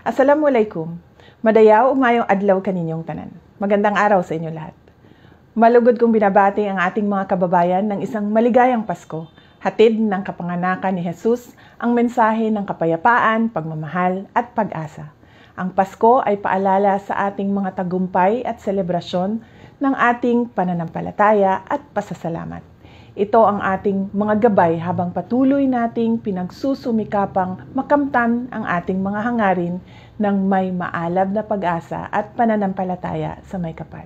Assalamualaikum. Madayaw umayong adlaw kaninyong tanan. Magandang araw sa inyo lahat. Malugod kong binabati ang ating mga kababayan ng isang maligayang Pasko. Hatid ng kapanganakan ni Jesus ang mensahe ng kapayapaan, pagmamahal at pag-asa. Ang Pasko ay paalala sa ating mga tagumpay at selebrasyon ng ating pananampalataya at pasasalamat. Ito ang ating mga gabay habang patuloy nating pinagsusumikapang makamtan ang ating mga hangarin ng may maalab na pag-asa at pananampalataya sa may kapal.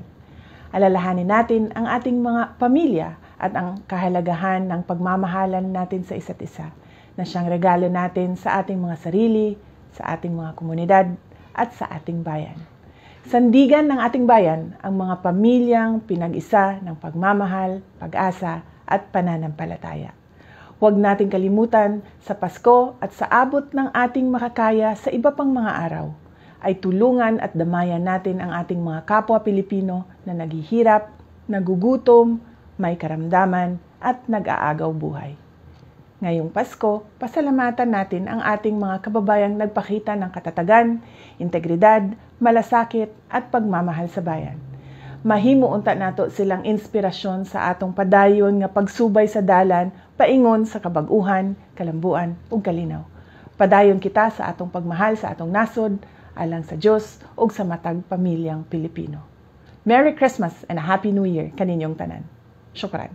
Alalahanin natin ang ating mga pamilya at ang kahalagahan ng pagmamahalan natin sa isa't isa na siyang regalo natin sa ating mga sarili, sa ating mga komunidad at sa ating bayan. Sandigan ng ating bayan ang mga pamilyang pinag-isa ng pagmamahal, pag-asa at pananampalataya. Huwag nating kalimutan sa Pasko at sa abot ng ating makakaya sa iba pang mga araw ay tulungan at damayan natin ang ating mga kapwa Pilipino na naghihirap, nagugutom, may karamdaman at nag-aagaw buhay. Ngayong Pasko, pasalamatan natin ang ating mga kababayang nagpakita ng katatagan, integridad, malasakit at pagmamahal sa bayan. Mahimo unta nato silang inspirasyon sa atong padayon nga pagsubay sa dalan paingon sa kabag-uhan, kalambuan ug kalinaw. Padayon kita sa atong pagmahal sa atong nasod alang sa Dios ug sa matag pamilyang Pilipino. Merry Christmas and a Happy New Year kaninyong tanan. Syukran.